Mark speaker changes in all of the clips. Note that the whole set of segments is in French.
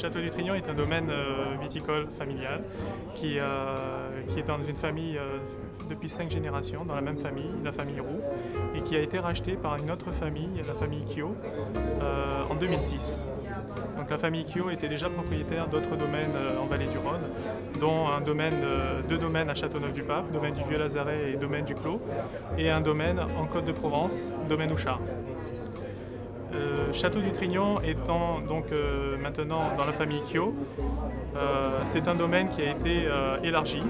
Speaker 1: Château du Trignon est un domaine viticole familial qui est dans une famille depuis 5 générations, dans la même famille, la famille Roux, et qui a été racheté par une autre famille, la famille Quio, en 2006. Donc la famille Quio était déjà propriétaire d'autres domaines en vallée du Rhône, dont deux domaines à Châteauneuf-du-Pape, domaine du Vieux-Lazaret et domaine du Clos, et un domaine en Côte-de-Provence, domaine Houchard. Château du Trignon étant donc maintenant dans la famille Quio, c'est un domaine qui a été élargi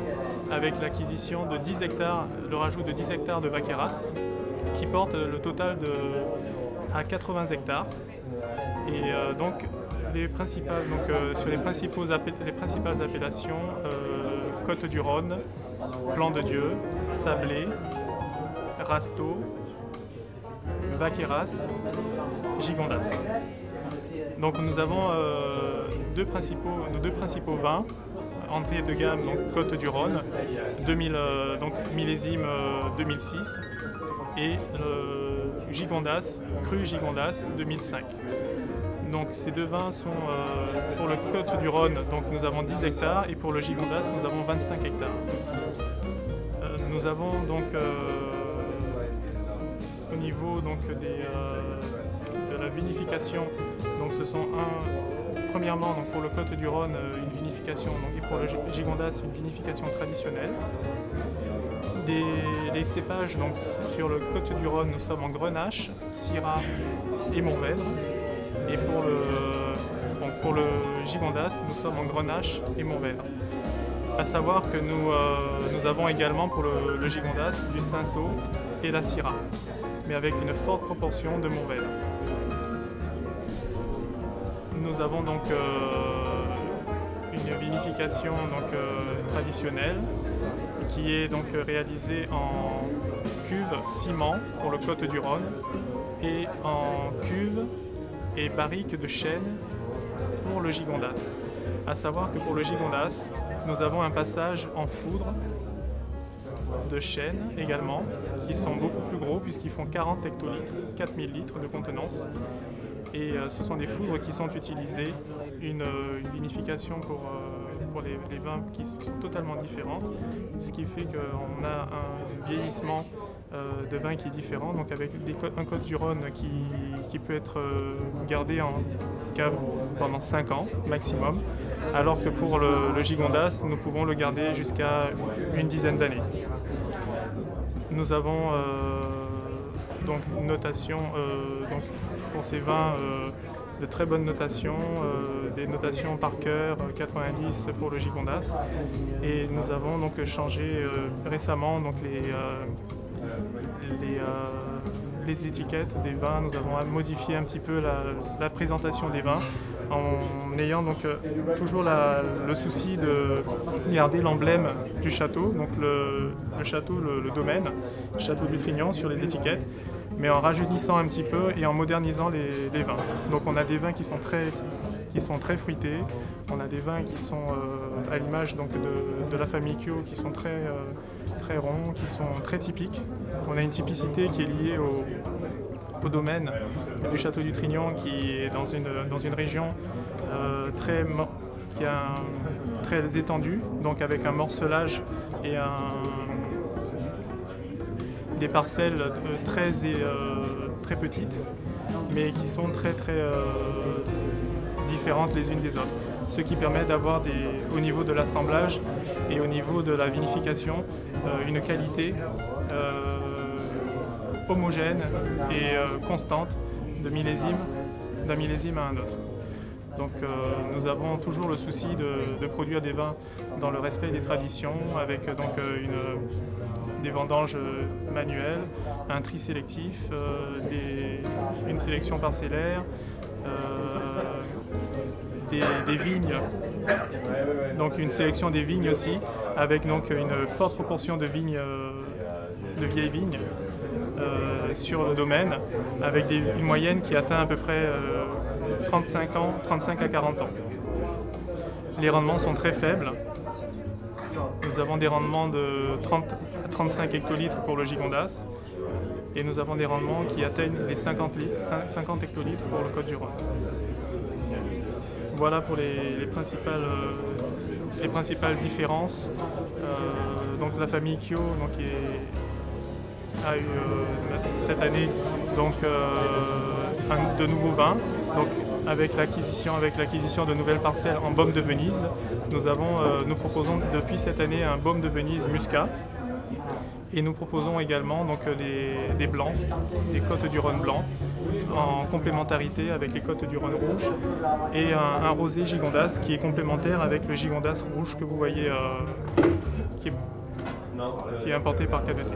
Speaker 1: avec l'acquisition de 10 hectares, le rajout de 10 hectares de vaqueras qui porte le total à 80 hectares. Et donc, sur les principales appellations, Côte du Rhône, Blanc de Dieu, Sablé, Rasteau, Vaqueras, Gigondas. Donc nous avons nos deux principaux vins, entrée de gamme, donc Côte du Rhône, donc millésime 2006, et Gigondas, cru Gigondas 2005. Donc ces deux vins sont pour le Côte du Rhône, donc nous avons 10 hectares, et pour le Gigondas, nous avons 25 hectares. Nous avons donc au niveau donc, de la vinification, donc ce sont premièrement donc, pour le Côte du Rhône une vinification, donc, et pour le Gigondas une vinification traditionnelle. Les cépages, donc sur le Côte du Rhône, nous sommes en Grenache, Syrah et Mourvèdre. Et pour le Gigondas, nous sommes en Grenache et Mourvèdre. A savoir que nous avons également pour le Gigondas du Cinsault et la Syrah, mais avec une forte proportion de Mourvèdre. Nous avons donc une vinification traditionnelle qui est donc réalisée en cuve ciment pour le Côte du Rhône et en cuve et barrique de chêne pour le Gigondas. A savoir que pour le Gigondas, nous avons un passage en foudre de chêne également, qui sont beaucoup plus gros puisqu'ils font 40 hectolitres, 4000 litres de contenance. Et ce sont des foudres qui sont utilisées, une vinification pour les vins qui sont totalement différentes, ce qui fait qu'on a un vieillissement de vin qui est différent, donc avec un Côte du Rhône qui peut être gardé en cave pendant 5 ans maximum, alors que pour le Gigondas, nous pouvons le garder jusqu'à une dizaine d'années. Nous avons donc une notation pour ces vins de très bonnes notations, des notations par cœur, 90 pour le Gigondas, et nous avons donc changé récemment donc les étiquettes des vins. Nous avons modifié un petit peu la présentation des vins en ayant donc toujours le souci de garder l'emblème du château, donc le château, le domaine, Château du Trignon sur les étiquettes, mais en rajeunissant un petit peu et en modernisant les vins. Donc on a des vins qui sont très fruités, on a des vins qui sont à l'image de la famille Quio, qui sont très ronds, qui sont très typiques. On a une typicité qui est liée au domaine du Château du Trignon, qui est dans une région très étendue, donc avec un morcelage et des parcelles très petites, mais qui sont très différentes les unes des autres. Ce qui permet d'avoir au niveau de l'assemblage et au niveau de la vinification une qualité homogène et constante d'un millésime à un autre. Donc nous avons toujours le souci de produire des vins dans le respect des traditions, avec des vendanges manuelles, un tri sélectif, une sélection parcellaire, des vignes, donc une sélection des vignes aussi, avec donc une forte proportion de vignes, de vieilles vignes sur le domaine, avec une moyenne qui atteint à peu près 35 à 40 ans. Les rendements sont très faibles. Nous avons des rendements de 30 à 35 hectolitres pour le Gigondas, et nous avons des rendements qui atteignent les 50 hectolitres pour le Côte du Rhône. Voilà pour les principales différences. Donc la famille Kyo donc, a eu cette année donc, de nouveaux vins. Donc, avec l'acquisition de nouvelles parcelles en baume de Venise, nous proposons depuis cette année un baume de Venise muscat. Et nous proposons également donc, des blancs, des côtes du Rhône blanc, en complémentarité avec les côtes du Rhône rouge, et un rosé Gigondas qui est complémentaire avec le Gigondas rouge que vous voyez, qui est importé par KDT.